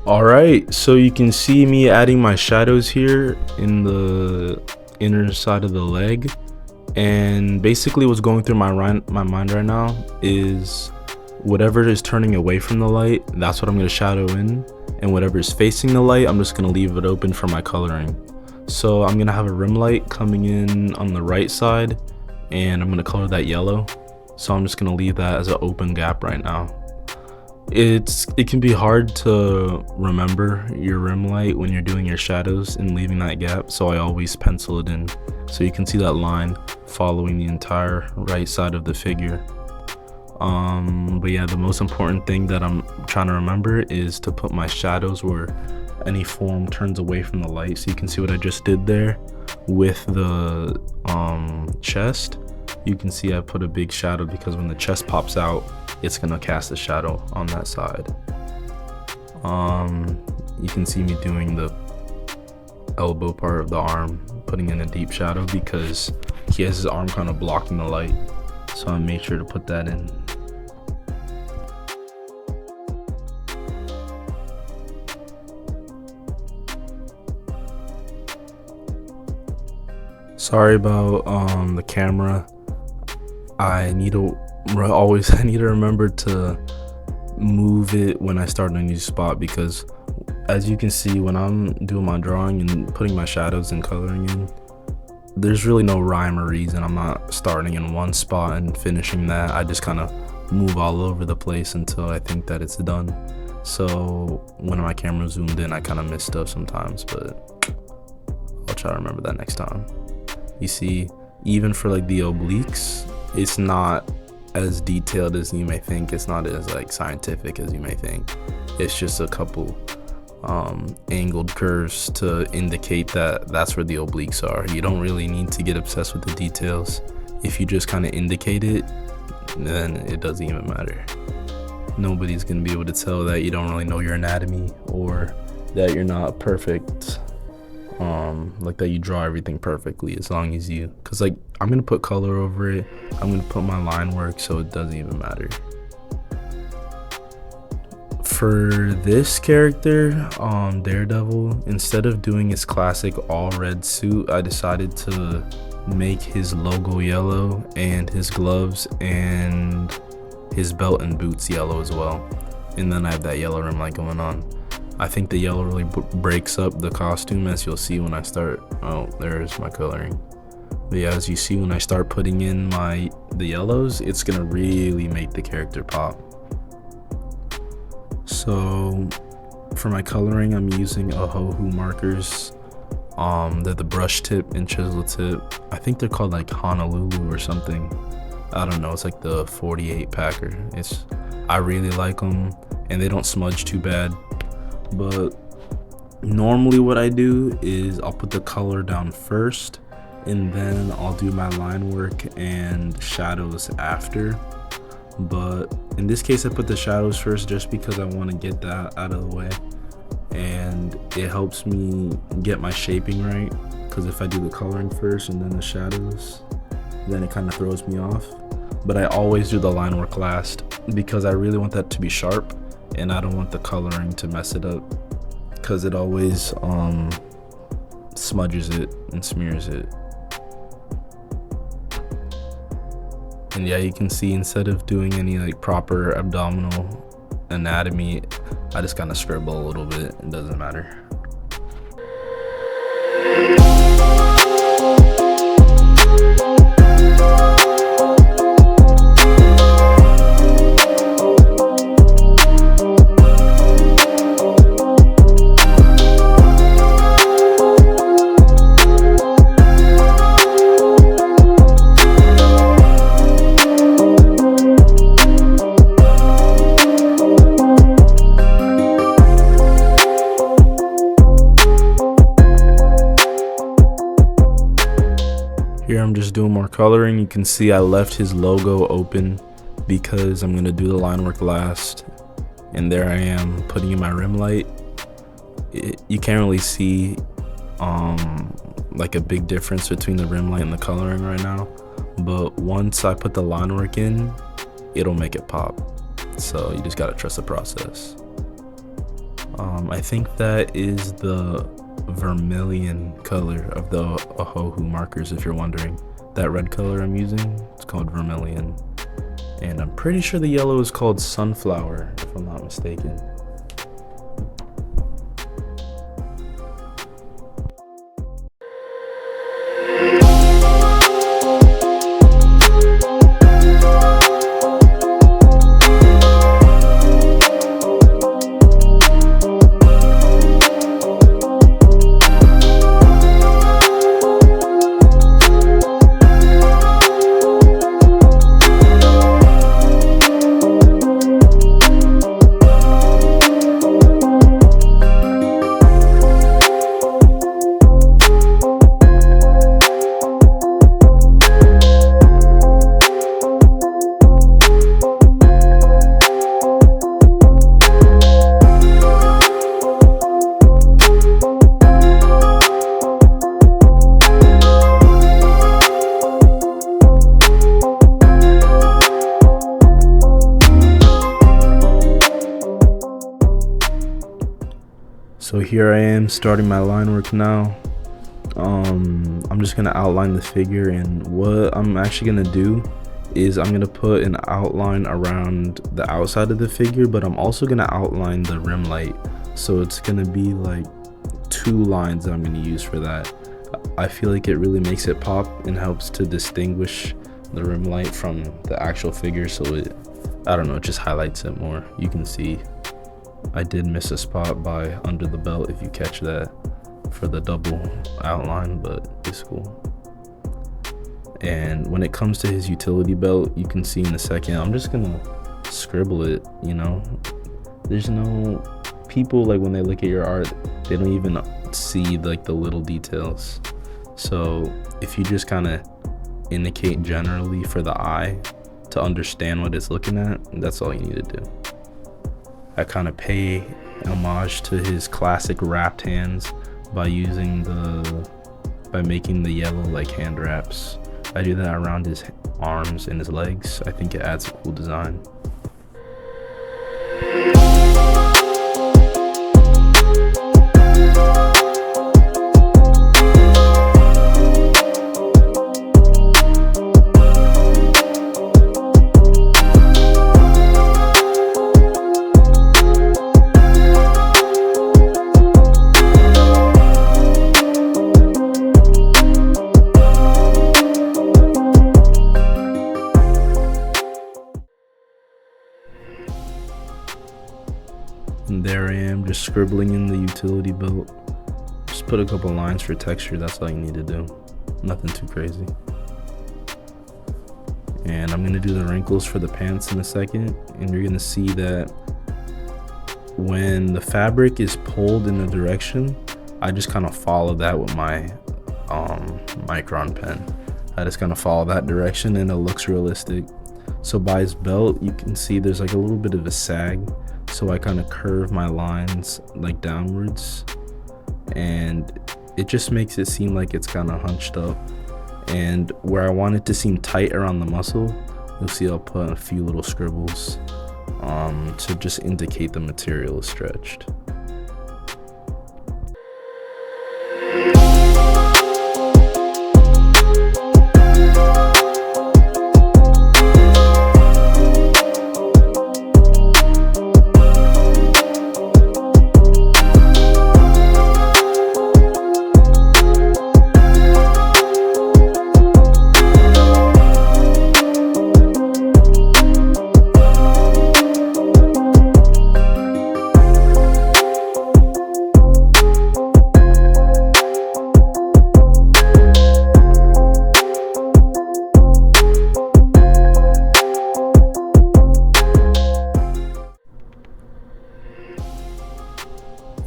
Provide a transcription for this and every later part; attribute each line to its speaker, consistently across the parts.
Speaker 1: Alright, so you can see me adding my shadows here in the inner side of the leg, and basically what's going through my mind right now is whatever is turning away from the light, that's what I'm going to shadow in, and whatever is facing the light, I'm just going to leave it open for my coloring. So I'm going to have a rim light coming in on the right side, and I'm going to color that yellow. So I'm just going to leave that as an open gap right now. It can be hard to remember your rim light when you're doing your shadows and leaving that gap, so I always pencil it in so you can see that line following the entire right side of the figure. But yeah, the most important thing that I'm trying to remember is to put my shadows where any form turns away from the light. So you can see what I just did there with the chest. You can see I put a big shadow because when the chest pops out, it's gonna cast a shadow on that side. You can see me doing the elbow part of the arm, putting in a deep shadow because he has his arm kind of blocking the light. So I made sure to put that in. Sorry about the camera. I need to remember to move it when I start in a new spot, because as you can see when I'm doing my drawing and putting my shadows and coloring in, there's really no rhyme or reason. I'm not starting in one spot and finishing that. I just kind of move all over the place until I think that it's done. So when my camera zoomed in, I kind of miss stuff sometimes, but I'll try to remember that next time. You see, even for like the obliques, it's not as detailed as you may think. It's not as like scientific as you may think. It's just a couple angled curves to indicate that that's where the obliques are. You don't really need to get obsessed with the details. If you just kind of indicate it, then it doesn't even matter. Nobody's gonna be able to tell that you don't really know your anatomy or that you're not perfect. Like that you draw everything perfectly, as long as you, because like I'm gonna put color over it, I'm gonna put my line work, so it doesn't even matter. For this character, Daredevil, instead of doing his classic all red suit, I decided to make his logo yellow and his gloves and his belt and boots yellow as well, and then I have that yellow rim light going on. I think the yellow really breaks up the costume, as you'll see when I start. Oh, there's my coloring. But yeah, as you see when I start putting in the yellows, it's gonna really make the character pop. So for my coloring, I'm using Ohuhu markers. They're the brush tip and chisel tip. I think they're called like Honolulu or something. I don't know, it's like the 48 packer. I really like them, and they don't smudge too bad. But normally what I do is I'll put the color down first, and then I'll do my line work and shadows after. But in this case, I put the shadows first just because I want to get that out of the way, and it helps me get my shaping right, because if I do the coloring first and then the shadows, then it kind of throws me off. But I always do the line work last because I really want that to be sharp, and I don't want the coloring to mess it up, because it always smudges it and smears it. And yeah, you can see instead of doing any like proper abdominal anatomy, I just kind of scribble a little bit. It doesn't matter. Here I'm just doing more coloring. You can see I left his logo open because I'm gonna do the line work last. And there I am putting in my rim light. You can't really see like a big difference between the rim light and the coloring right now, but once I put the line work in, it'll make it pop. So you just gotta trust the process. I think that is the vermilion color of the Ohuhu markers, if you're wondering. That red color I'm using, it's called vermilion. And I'm pretty sure the yellow is called sunflower, if I'm not mistaken. So here I am starting my line work now. I'm just gonna outline the figure, and what I'm actually gonna do is I'm gonna put an outline around the outside of the figure, but I'm also gonna outline the rim light. So it's gonna be like 2 lines that I'm gonna use for that. I feel like it really makes it pop and helps to distinguish the rim light from the actual figure, so it, I don't know, it just highlights it more. You can see I did miss a spot by under the belt, if you catch that, for the double outline, but it's cool. And when it comes to his utility belt, you can see in a second, I'm just gonna scribble it, you know. There's no, people, like, when they look at your art, they don't even see like the little details. So if you just kind of indicate generally for the eye to understand what it's looking at, that's all you need to do. I kind of pay homage to his classic wrapped hands by making the yellow like hand wraps. I do that around his arms and his legs. I think it adds a cool design. And there I am, just scribbling in the utility belt. Just put a couple lines for texture, that's all you need to do. Nothing too crazy. And I'm gonna do the wrinkles for the pants in a second, and you're gonna see that when the fabric is pulled in a direction, I just kind of follow that with my micron pen. I just kind of follow that direction and it looks realistic. So by his belt, you can see there's like a little bit of a sag. So I kind of curve my lines like downwards, and it just makes it seem like it's kind of hunched up. And where I want it to seem tight around the muscle, you'll see I'll put a few little scribbles to just indicate the material is stretched.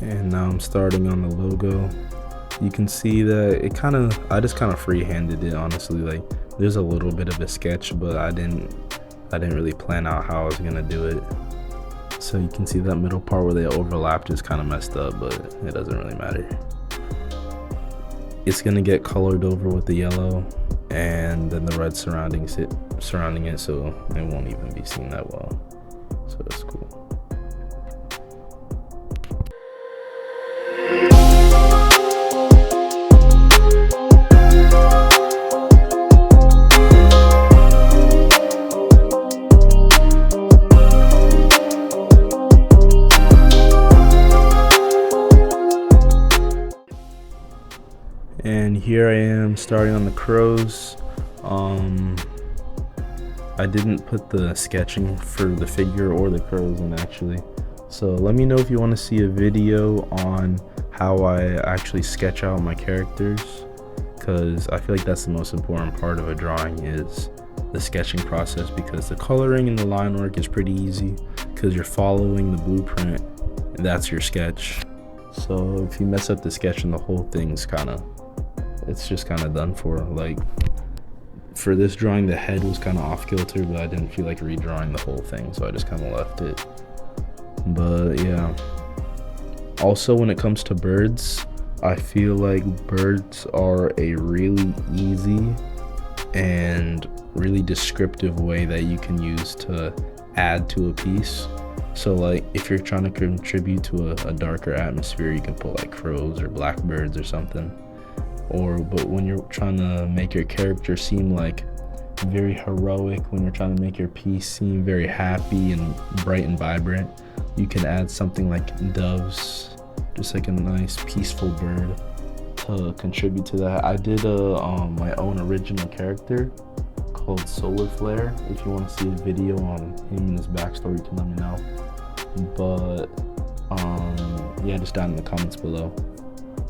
Speaker 1: And now I'm starting on the logo. You can see that I just kind of free-handed it, honestly. Like, there's a little bit of a sketch, but I didn't really plan out how I was gonna do it. So you can see that middle part where they overlapped is kind of messed up, but it doesn't really matter. It's gonna get colored over with the yellow and then the red surrounding it, so it won't even be seen that well. So that's cool. here I am starting on the crows. I didn't put the sketching for the figure or the crows in actually. So let me know if you want to see a video on how I actually sketch out my characters, because I feel like that's the most important part of a drawing is the sketching process, because the coloring and the line work is pretty easy because you're following the blueprint and that's your sketch. So if you mess up the sketch and the whole thing's it's just kind of done for. Like for this drawing, the head was kind of off kilter, but I didn't feel like redrawing the whole thing, so I just kind of left it. But yeah, also when it comes to birds, I feel like birds are a really easy and really descriptive way that you can use to add to a piece. So like if you're trying to contribute to a darker atmosphere, you can put like crows or blackbirds or something. But when you're trying to make your character seem like very heroic, when you're trying to make your piece seem very happy and bright and vibrant, you can add something like doves, just like a nice peaceful bird, to contribute to that. I did my own original character called Solar Flare. If you want to see a video on him and his backstory, you can let me know. But yeah, just down in the comments below.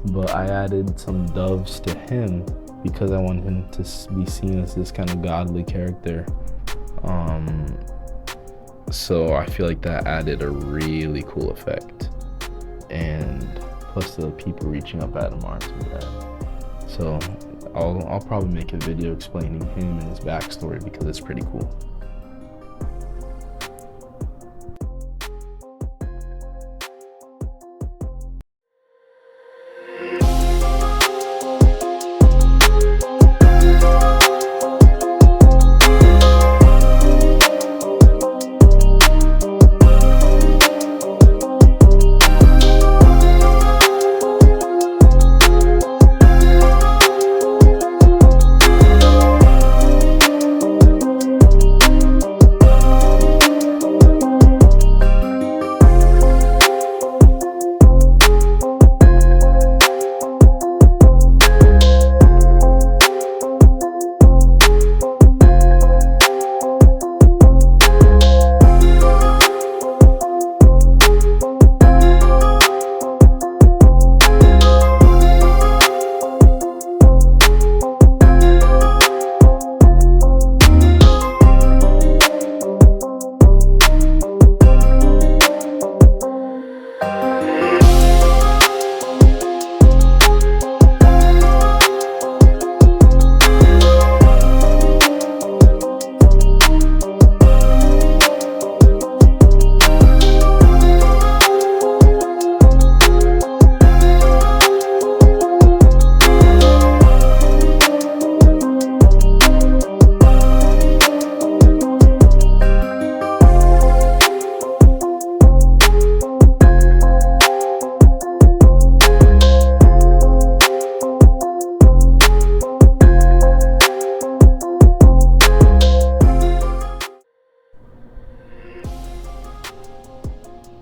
Speaker 1: But I added some doves to him because I want him to be seen as this kind of godly character. So I feel like that added a really cool effect, and plus the people reaching up at him are into that. So I'll probably make a video explaining him and his backstory because it's pretty cool.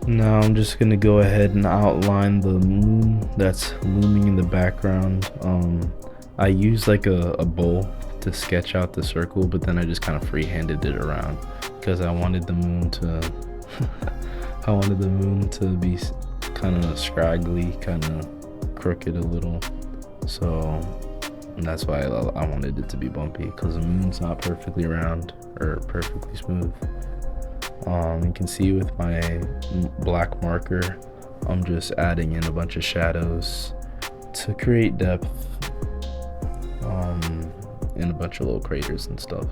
Speaker 1: Now I'm just gonna go ahead and outline the moon that's looming in the background. I used like a bowl to sketch out the circle, but then I just kind of freehanded it around because I wanted the moon to be kind of scraggly, kind of crooked a little. So that's why I wanted it to be bumpy, because the moon's not perfectly round or perfectly smooth. You can see with my black marker, I'm just adding in a bunch of shadows to create depth, and a bunch of little craters and stuff.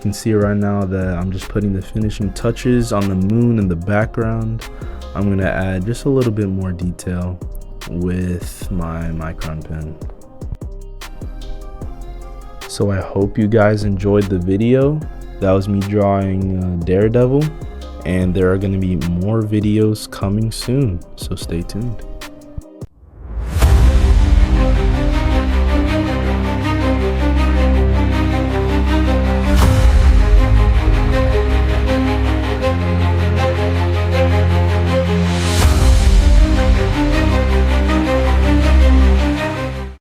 Speaker 1: can see right now that I'm just putting the finishing touches on the moon in the background. I'm going to add just a little bit more detail with my micron pen. So I hope you guys enjoyed the video. That was me drawing Daredevil, and there are going to be more videos coming soon, so stay tuned.